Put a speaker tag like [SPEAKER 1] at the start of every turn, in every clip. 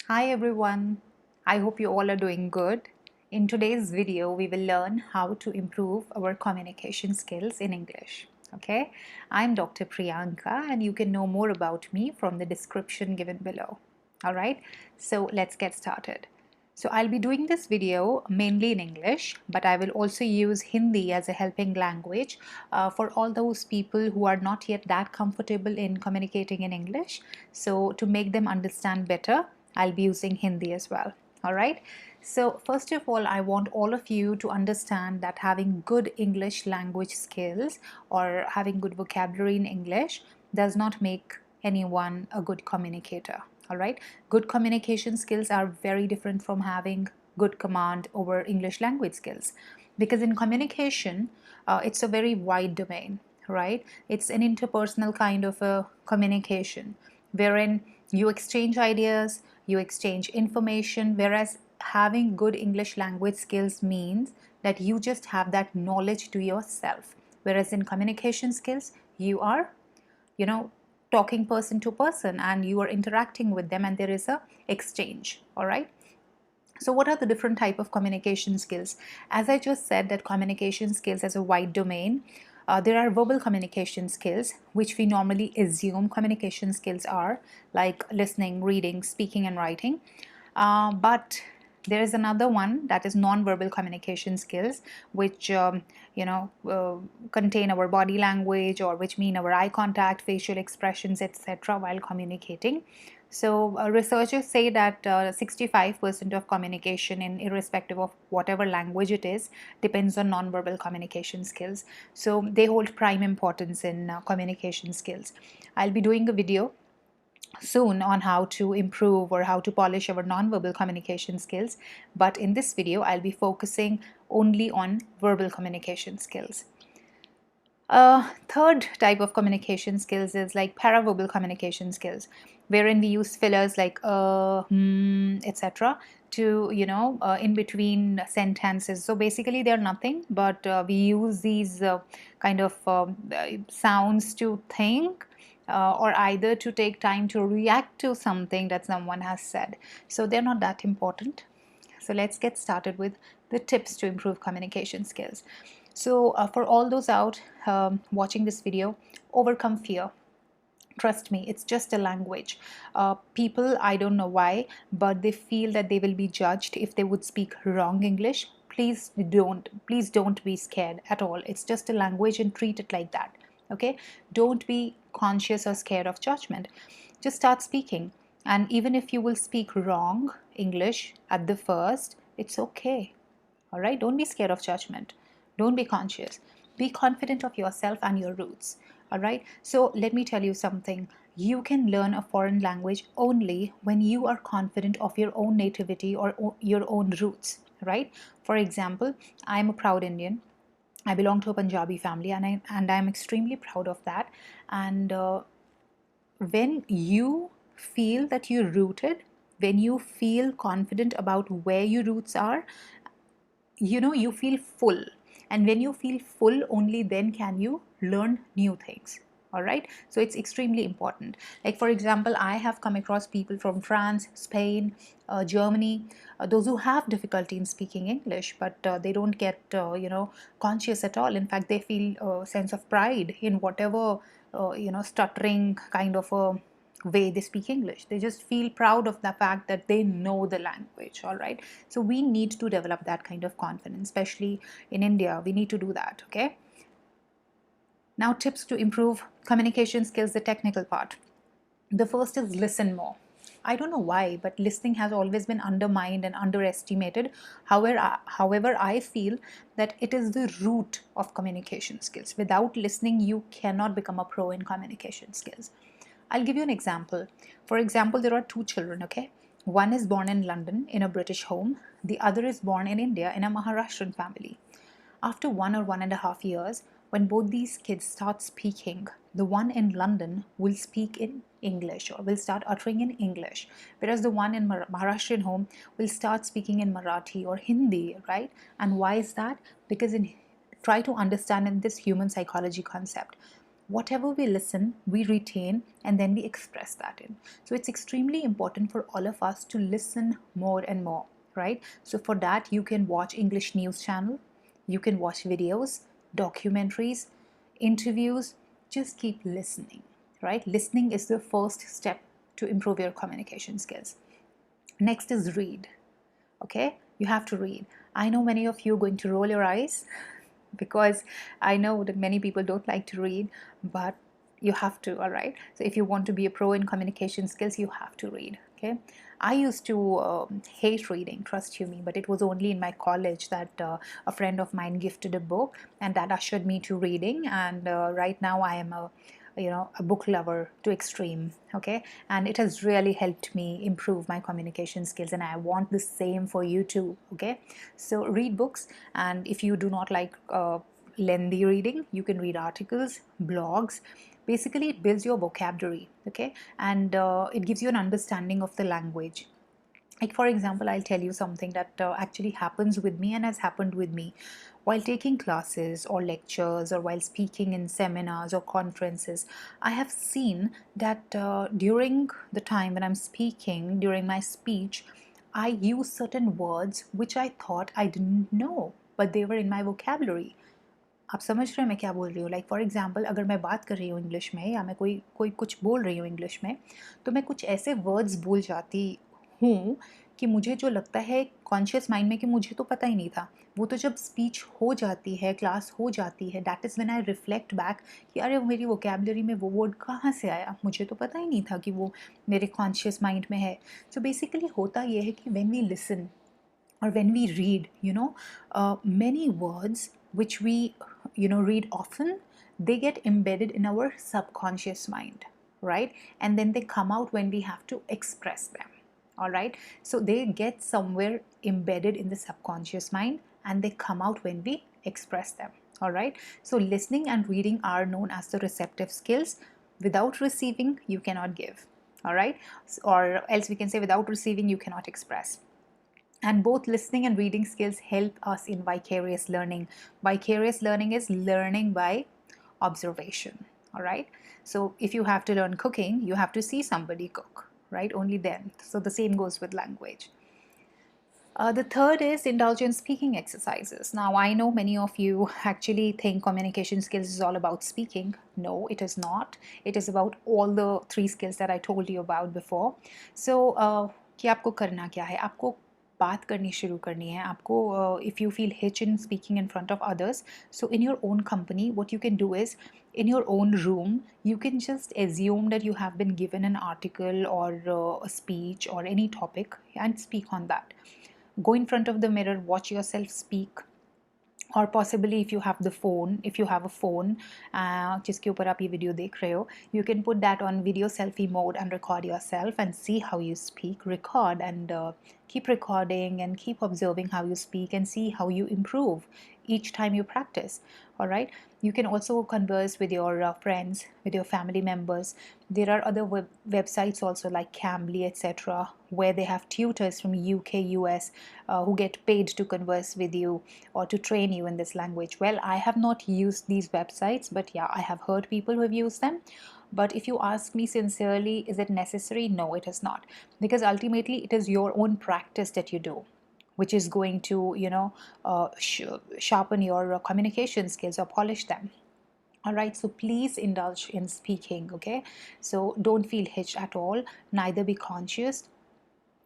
[SPEAKER 1] Hi everyone, I hope you all are doing good. In today's video, we will learn how to improve our communication skills in English. Okay, I'm Dr. Priyanka and you can know more about me from the description given below. Alright, so let's get started. So I'll be doing this video mainly in English, but I will also use Hindi as a helping language for all those people who are not yet that comfortable in communicating in English. So to make them understand better, I'll be using Hindi as well. All right. So first of all, I want all of you to understand that having good English language skills or having good vocabulary in English does not make anyone a good communicator. All right. Good communication skills are very different from having good command over English language skills, because in communication, it's a very wide domain, right? It's an interpersonal kind of a communication wherein you exchange ideas, you exchange information, whereas having good English language skills means that you just have that knowledge to yourself. Whereas in communication skills, you are, talking person to person and you are interacting with them and there is a exchange. All right. So what are the different type of communication skills? As I just said, that communication skills is a wide domain. There are verbal communication skills, which we normally assume communication skills are, like listening, reading, speaking, and writing. But there is another one that is non-verbal communication skills, which contain our body language, or which mean our eye contact, facial expressions, etc. while communicating. So researchers say that 65% of communication, in irrespective of whatever language it is, depends on non-verbal communication skills. So they hold prime importance in communication skills. I'll be doing a video soon on how to improve or how to polish our non-verbal communication skills, but in this video I'll be focusing only on verbal communication skills. Third type of communication skills is like paraverbal communication skills, wherein we use fillers like etc. to in between sentences. So basically they're nothing but we use these kind of sounds to think, or either to take time to react to something that someone has said. So they're not that important. So let's get started with the tips to improve communication skills. So for all those out watching this video, overcome fear. Trust me, it's just a language. People, I don't know why, but they feel that they will be judged if they would speak wrong English. Please don't be scared at all. It's just a language and treat it like that. Okay? Don't be conscious or scared of judgment. Just start speaking. And even if you will speak wrong English at the first, it's okay. All right? Don't be scared of judgment. Don't be conscious. Be confident of yourself and your roots. All right? So let me tell you something. You can learn a foreign language only when you are confident of your own nativity or your own roots, right? For example, I'm a proud Indian. I belong to a Punjabi family, and I'm extremely proud of that. And when you feel that you're rooted, when you feel confident about where your roots are, you feel full. And when you feel full, only then can you learn new things. All right, so it's extremely important. Like for example, I have come across people from France, Spain, Germany, those who have difficulty in speaking English, but they don't get conscious at all. In fact, they feel a sense of pride in whatever stuttering kind of a way they speak English. They just feel proud of the fact that they know the language. All right, so we need to develop that kind of confidence, especially in India. We need to do that. Okay, now tips to improve communication skills, the technical part. The first is listen more. I don't know why, but listening has always been undermined and underestimated. However, I feel that it is the root of communication skills. Without listening, you cannot become a pro in communication skills. I'll give you an example. For example, there are two children, okay? One is born in London in a British home. The other is born in India in a Maharashtrian family. After 1 or 1.5 years, when both these kids start speaking, the one in London will speak in English or will start uttering in English, whereas the one in Maharashtrian home will start speaking in Marathi or Hindi, right? And why is that? Because try to understand in this human psychology concept. whatever we listen, we retain, and then we express that in. So it's extremely important for all of us to listen more and more, right? So for that, you can watch English news channel, you can watch videos, documentaries, interviews. Just keep listening, right? Listening is the first step to improve your communication skills. Next is read. Okay, you have to read. I know many of you are going to roll your eyes because I know that many people don't like to read, but you have to, all right? So if you want to be a pro in communication skills, you have to read, okay? I used to hate reading, trust you me, but it was only in my college that a friend of mine gifted a book and that ushered me to reading. And right now I am a book lover to extreme, okay? And it has really helped me improve my communication skills, and I want the same for you too, okay? So read books, and if you do not like lengthy reading, you can read articles, blogs. Basically it builds your vocabulary, okay? And it gives you an understanding of the language. Like, for example, I'll tell you something that actually happens with me and has happened with me while taking classes or lectures or while speaking in seminars or conferences. I have seen that during the time when I'm speaking, during my speech, I use certain words which I thought I didn't know, but they were in my vocabulary. आप समझ रहे हैं मैं क्या बोल रही हूँ? Like for example, अगर मैं बात कर रही हूँ इंग्लिश में या मैं कोई कोई कुछ बोल रही हूँ इंग्लिश में, तो मैं कुछ ऐसे वर्ड्स बोल जाती हूँ कि मुझे जो लगता है कॉन्शियस माइंड में कि मुझे तो पता ही नहीं था। वो तो जब स्पीच हो जाती है, क्लास हो जाती है, that is when I reflect back कि अरे मेरी वोकेबलरी में वो वर्ड कहाँ से आया, मुझे तो पता ही नहीं था कि वो मेरे कॉन्शियस माइंड में है। सो बेसिकली होता ये है कि when we listen or when we read, many words which we read often, they get embedded in our subconscious mind, right? And then they come out when we have to express them. All right, so they get somewhere embedded in the subconscious mind and they come out when we express them. All right, so listening and reading are known as the receptive skills. Without receiving, you cannot give. All right, or else we can say without receiving, you cannot express. And both listening and reading skills help us in vicarious learning. Vicarious learning is learning by observation. All right, so if you have to learn cooking, you have to see somebody cook, right? Only then. So the same goes with language. The third is indulge in speaking exercises. Now, I know many of you actually think communication skills is all about speaking. No, it is not. It is about all the three skills that I told you about before. So, कि आपको करना क्या है? आपको बात करनी शुरू करनी है आपको. If you feel hitch in speaking in front of others, so in your own company, what you can do is, in your own room, you can just assume that you have been given an article or a speech or any topic and speak on that. Go in front of the mirror, watch yourself speak, or possibly if you have a phone जिसके ऊपर आप ये video देख रहे हो, you can put that on video selfie mode and record yourself and see how you speak. Record and keep recording and keep observing how you speak and see how you improve each time you practice. All right, you can also converse with your friends, with your family members. There are other websites also like Cambly, etc., where they have tutors from UK, US who get paid to converse with you or to train you in this language. Well, I have not used these websites, but yeah, I have heard people who have used them. But if you ask me sincerely, is it necessary? No, it is not. Because ultimately, it is your own practice that you do which is going to, sharpen your communication skills or polish them. All right, so please indulge in speaking, okay? So don't feel hitched at all, neither be conscious,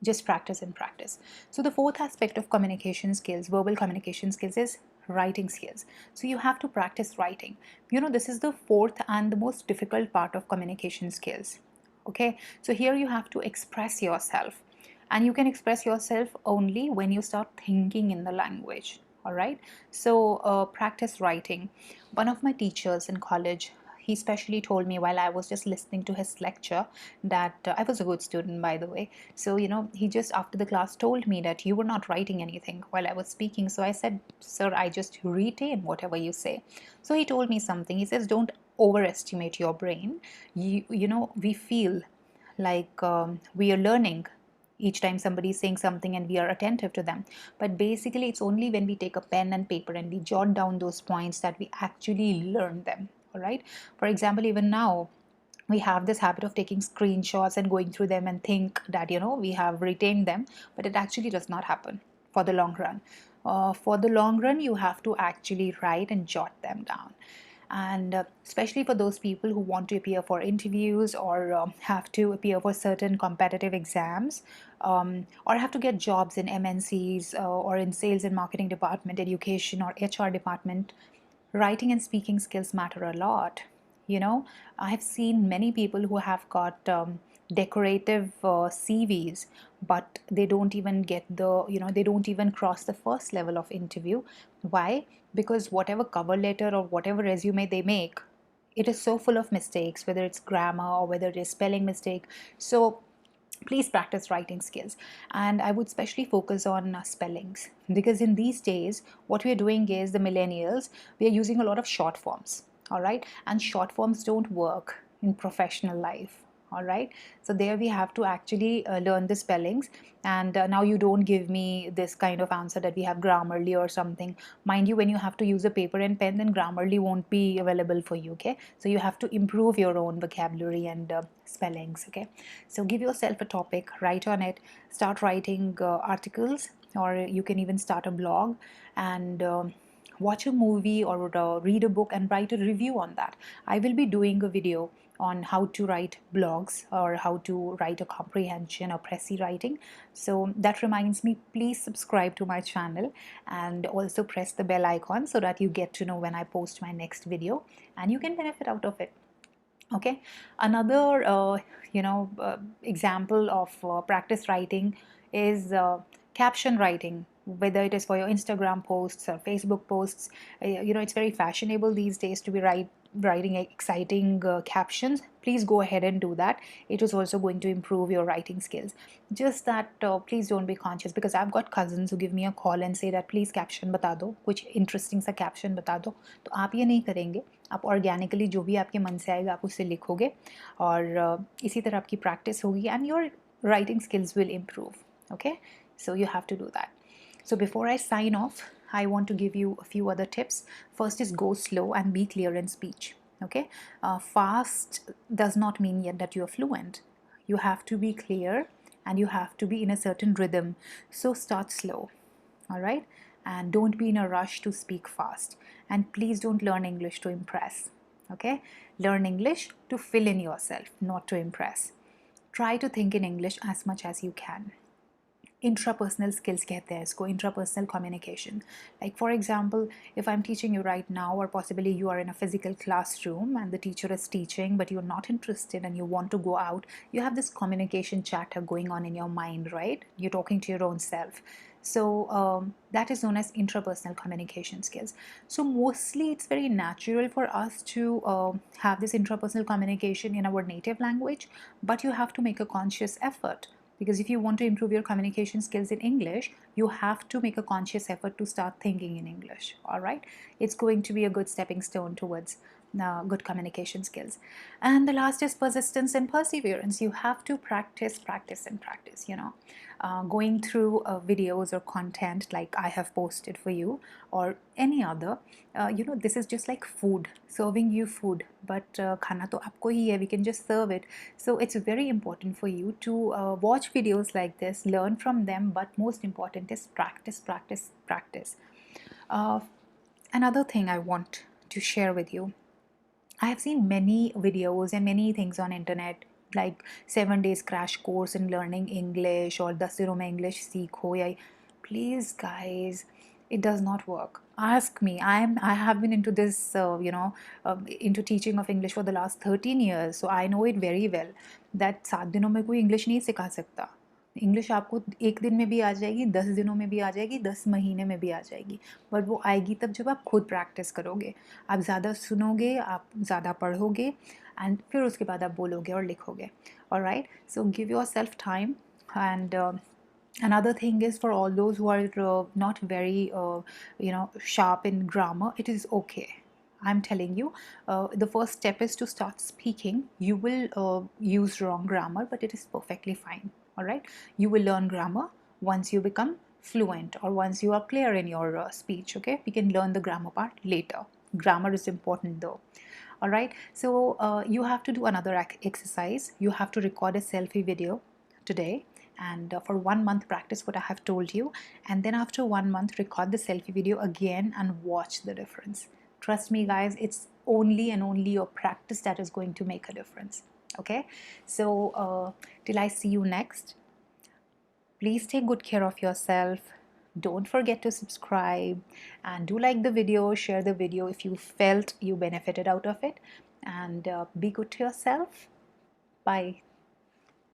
[SPEAKER 1] just practice and practice. So the fourth aspect of communication skills, verbal communication skills, is writing skills. So you have to practice writing. This is the fourth and the most difficult part of communication skills. Okay, so here you have to express yourself, and you can express yourself only when you start thinking in the language. All right, so practice writing. One of my teachers in college, he specially told me while I was just listening to his lecture that I was a good student, by the way. So, he just after the class told me that you were not writing anything while I was speaking. So I said, sir, I just retain whatever you say. So he told me something. He says, don't overestimate your brain. We feel like we are learning each time somebody is saying something and we are attentive to them, but basically it's only when we take a pen and paper and we jot down those points that we actually learn them. all right? For example, even now we have this habit of taking screenshots and going through them and think that we have retained them, but it actually does not happen for the long run. For the long run, you have to actually write and jot them down. And especially for those people who want to appear for interviews, or have to appear for certain competitive exams, or have to get jobs in MNCs, or in sales and marketing department, education, or HR department, writing and speaking skills matter a lot. I have seen many people who have got decorative CVs, but they don't even get they don't even cross the first level of interview. Why? Because whatever cover letter or whatever resume they make, it is so full of mistakes, whether it's grammar or whether it is spelling mistake. So please practice writing skills, and I would especially focus on spellings, because in these days what we're doing is, the millennials, we are using a lot of short forms, all right? And short forms don't work in professional life, all right? So there we have to actually learn the spellings. And now you don't give me this kind of answer that we have Grammarly or something. Mind you, when you have to use a paper and pen, then Grammarly won't be available for you, okay? So you have to improve your own vocabulary and spellings, okay? So give yourself a topic, write on it, start writing articles, or you can even start a blog, and watch a movie, or read a book and write a review on that. I will be doing a video on how to write blogs, or how to write a comprehension or Pressy writing. So that reminds me, please subscribe to my channel and also press the bell icon so that you get to know when I post my next video and you can benefit out of it. Okay, another example of practice writing is caption writing, whether it is for your Instagram posts or Facebook posts. It's very fashionable these days to be writing exciting captions. Please go ahead and do that. It is also going to improve your writing skills. Just that please don't be conscious, because I've got cousins who give me a call and say that please caption बता दो, कुछ interesting सा caption बता दो. तो आप ये नहीं करेंगे, आप ऑर्गेनिकली जो भी आपके मन से आएगा आप उससे लिखोगे, और इसी तरह आपकी प्रैक्टिस होगी, and your writing skills will improve. Okay, so you have to do that. So before I sign off, I want to give you a few other tips. First is, go slow and be clear in speech. Okay, fast does not mean yet that you are fluent. You have to be clear and you have to be in a certain rhythm. So start slow, all right? And don't be in a rush to speak fast. And please don't learn English to impress. Okay, learn English to fill in yourself, not to impress. Try to think in English as much as you can. Intrapersonal skills कहते हैं इसको, intrapersonal communication. Like for example, if I'm teaching you right now, or possibly you are in a physical classroom and the teacher is teaching but you're not interested and you want to go out, you have this communication chatter going on in your mind, right? You're talking to your own self. So that is known as intrapersonal communication skills. So mostly it's very natural for us to have this intrapersonal communication in our native language, but you have to make a conscious effort. Because if you want to improve your communication skills in English, you have to make a conscious effort to start thinking in English, all right? It's going to be a good stepping stone towards good communication skills. And the last is persistence and perseverance. You have to practice, practice, and practice, going through videos or content like I have posted for you, or any other. This is just like food, serving you food, but khana to aapko hi hai, we can just serve it. So it's very important for you to watch videos like this, learn from them, but most important is practice, practice, practice. Another thing I want to share with you, I have seen many videos and many things on internet, like 7 days crash course in learning English, or 10 दिनों में English सीखो, या please guys, it does not work. Ask me. I have been into this into teaching of English for the last 13 years, so I know it very well that 7 दिनों में कोई English नहीं सिखा सकता. इंग्लिश आपको 1 दिन में भी आ जाएगी, 10 दिनों में भी आ जाएगी, 10 महीने में भी आ जाएगी, बट वो आएगी तब जब आप खुद प्रैक्टिस करोगे, आप ज़्यादा सुनोगे, आप ज़्यादा पढ़ोगे, एंड फिर उसके बाद आप बोलोगे और लिखोगे. Alright, so give your self time. And another thing is, for all those who are not very sharp in grammar, it is okay. I'm telling you, the first step is to start speaking. You will use wrong grammar, but it is perfectly fine. All right, you will learn grammar once you become fluent, or once you are clear in your speech. Okay, we can learn the grammar part later. Grammar is important though. All right, so you have to do another exercise. You have to record a selfie video today, and for 1 month practice what I have told you, and then after 1 month record the selfie video again and watch the difference. Trust me guys, it's only and only your practice that is going to make a difference. Okay, so till I see you next, please take good care of yourself. Don't forget to subscribe and do like the video, share the video if you felt you benefited out of it, and be good to yourself. Bye.